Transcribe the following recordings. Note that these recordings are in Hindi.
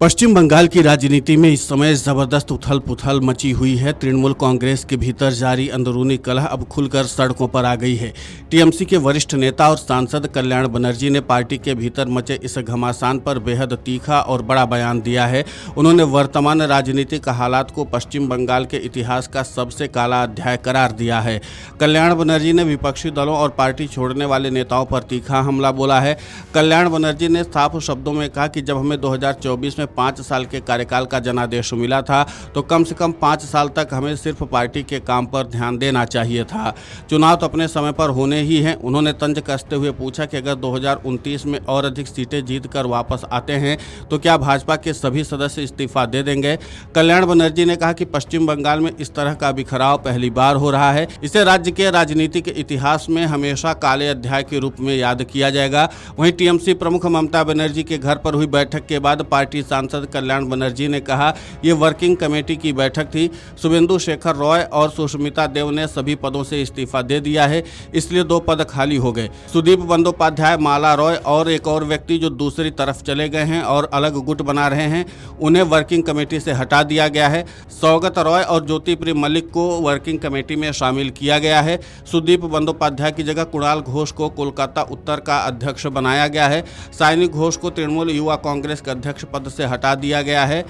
पश्चिम बंगाल की राजनीति में इस समय जबरदस्त उथल पुथल मची हुई है। तृणमूल कांग्रेस के भीतर जारी अंदरूनी कलह अब खुलकर सड़कों पर आ गई है। टीएमसी के वरिष्ठ नेता और सांसद कल्याण बनर्जी ने पार्टी के भीतर मचे इस घमासान पर बेहद तीखा और बड़ा बयान दिया है। उन्होंने वर्तमान राजनीतिक हालात को पश्चिम बंगाल के इतिहास का सबसे काला अध्याय करार दिया है। कल्याण बनर्जी ने विपक्षी दलों और पार्टी छोड़ने वाले नेताओं पर तीखा हमला बोला है। कल्याण बनर्जी ने साफ शब्दों में कहा कि जब हमें 2024 में 5 साल के कार्यकाल का जनादेश मिला था तो कम से कम 5 साल तक हमें सिर्फ पार्टी के काम पर ध्यान देना चाहिए था। चुनाव तो अपने समय पर होने ही हैं। उन्होंने तंज कसते हुए पूछा कि अगर 2029 में और अधिक सीटें जीतकर वापस आते हैं तो क्या भाजपा के सभी सदस्य इस्तीफा दे देंगे। कल्याण बनर्जी ने कहा कि पश्चिम बंगाल में इस तरह का बिखराव पहली बार हो रहा है। इसे राज्य के राजनीतिक इतिहास में हमेशा काले अध्याय के रूप में याद किया जाएगा। वहीं टीएमसी प्रमुख ममता बनर्जी के घर पर हुई बैठक के बाद पार्टी सांसद कल्याण बनर्जी ने कहा, ये वर्किंग कमेटी की बैठक थी। शुभेंदु शेखर रॉय और सुष्मिता देव ने सभी पदों से इस्तीफा दे दिया है, इसलिए 2 पद खाली हो गए। सुदीप बंदोपाध्याय, माला रॉय और एक और व्यक्ति जो दूसरी तरफ चले गए हैं और अलग गुट बना रहे हैं, उन्हें वर्किंग कमेटी से हटा दिया गया है। सौगत रॉय और ज्योतिप्रिय मलिक को वर्किंग कमेटी में शामिल किया गया है। सुदीप बंदोपाध्याय की जगह कुणाल घोष को कोलकाता उत्तर का अध्यक्ष बनाया गया है। साइनी घोष को तृणमूल युवा कांग्रेस के अध्यक्ष पद से हटा दिया गया है।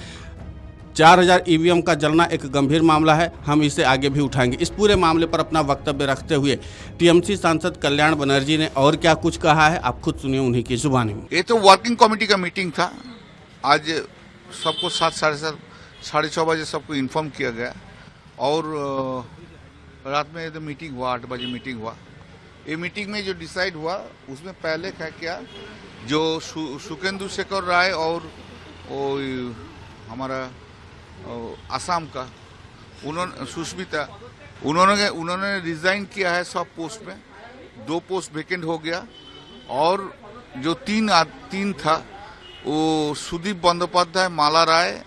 4000 ईवीएम का जलना एक गंभीर मामला है, हम इसे आगे भी उठाएंगे। इस पूरे मामले पर अपना वक्तव्य रखते हुए टीएमसी सांसद कल्याण बनर्जी ने और क्या कुछ कहा है, आप खुद सुनिए उन्हीं की जुबानी में। ये तो वर्किंग कमेटी का मीटिंग था। आज सबको 7, साढ़े 6 बजे सबको इन्फॉर्म किया गया और रात में तो मीटिंग हुआ, 8 बजे मीटिंग हुआ। ये मीटिंग में जो डिसाइड हुआ उसमें पहले क्या जो शुभेंदु शेखर राय और वो हमारा असम का सुष्मिता, उन्होंने रिजाइन किया है सब पोस्ट में। 2 पोस्ट वेकेंट हो गया और जो तीन था वो सुदीप बंदोपाध्याय, माला राय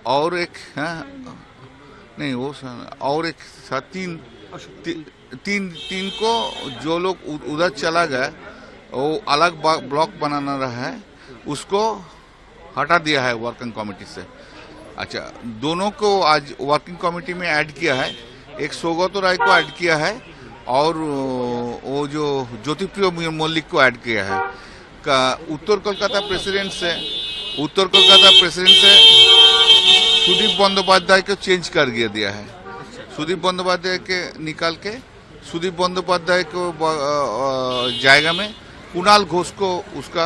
और एक नहीं वो और एक था, तीन को जो लोग उधर चला गया वो अलग ब्लॉक बनाना रहा है, उसको हटा दिया है वर्किंग कमेटी से। अच्छा, दोनों को आज वर्किंग कमेटी में ऐड किया है। एक सौगत राय को ऐड किया है और वो जो ज्योतिप्रिय मलिक को ऐड किया है। उत्तर कोलकाता प्रेसिडेंट से सुदीप बंदोपाध्याय को चेंज कर दिया है। सुदीप बंदोपाध्याय के निकाल के सुदीप बंदोपाध्याय को जाएगा में कुणाल घोष को उसका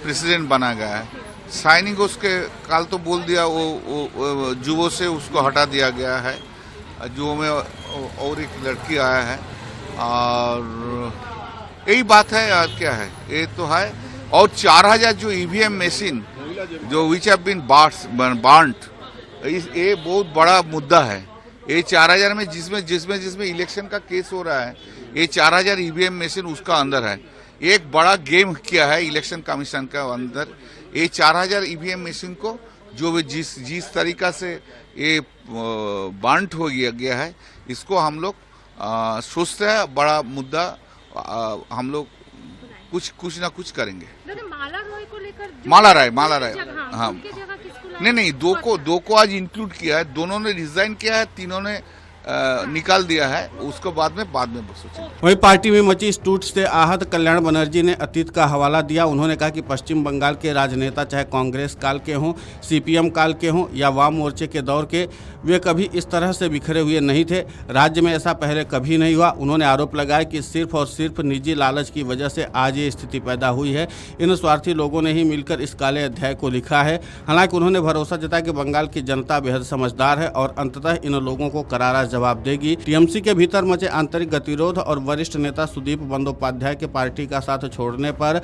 प्रेसिडेंट बना गया है। साइनी घोष के काल तो बोल दिया वो जुवो से उसको हटा दिया गया है। जुवो में और एक लड़की आया है और यही बात है। और क्या है, ये तो है। और 4000 जो ईवीएम मशीन जो विच हैव बीन बार्न्ड, ये बहुत बड़ा मुद्दा है। ये 4000 में जिसमें इलेक्शन का केस हो रहा है, ये 4000 ईवीएम मशीन उसका अंदर है। एक बड़ा गेम किया है इलेक्शन कमीशन का अंदर। ये 4000 ईवीएम मशीन को जो जिस तरीका से ये बांट हो गया है, इसको हम लोग सोचते हैं बड़ा मुद्दा। हम लोग कुछ ना कुछ करेंगे। माला रॉय को लेकर, माला राय हाँ, नहीं, 2 को आज इंक्लूड किया है। दोनों ने रिजाइन किया है, तीनों ने निकाल दिया है। उसको बाद में सोचेंगे। वहीं पार्टी में मची इस टूट से आहत कल्याण बनर्जी ने अतीत का हवाला दिया। उन्होंने कहा कि पश्चिम बंगाल के राजनेता चाहे कांग्रेस काल के हों, सीपीएम काल के हों या वाम मोर्चे के दौर के, वे कभी इस तरह से बिखरे हुए नहीं थे। राज्य में ऐसा पहले कभी नहीं हुआ। उन्होंने आरोप लगाया कि सिर्फ और सिर्फ निजी लालच की वजह से आज ये स्थिति पैदा हुई है। इन स्वार्थी लोगों ने ही मिलकर इस काले अध्याय को लिखा है। हालांकि उन्होंने भरोसा जताया कि बंगाल की जनता बेहद समझदार है और अंततः इन लोगों को करारा जवाब देगी। टीएमसी के भीतर मचे आंतरिक गतिरोध और वरिष्ठ नेता सुदीप बंदोपाध्याय के पार्टी का साथ छोड़ने पर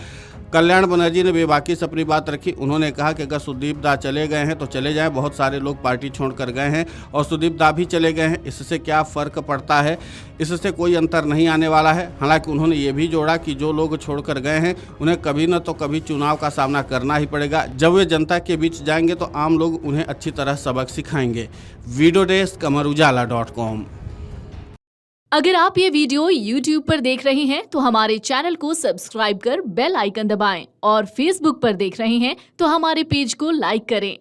कल्याण बनर्जी ने बेबाकी से अपनी बात रखी। उन्होंने कहा कि अगर सुदीप दा चले गए हैं तो चले जाएं। बहुत सारे लोग पार्टी छोड़कर गए हैं और सुदीप दा भी चले गए हैं, इससे क्या फर्क पड़ता है, इससे कोई अंतर नहीं आने वाला है। हालांकि उन्होंने ये भी जोड़ा कि जो लोग छोड़कर गए हैं उन्हें कभी न तो कभी चुनाव का सामना करना ही पड़ेगा। जब वे जनता के बीच जाएंगे तो आम लोग उन्हें अच्छी तरह सबक सिखाएंगे। वीडियो डेस्क अमर उजाला.com। अगर आप ये वीडियो YouTube पर देख रहे हैं तो हमारे चैनल को सब्सक्राइब कर बेल आइकन दबाएं और Facebook पर देख रहे हैं तो हमारे पेज को लाइक करें।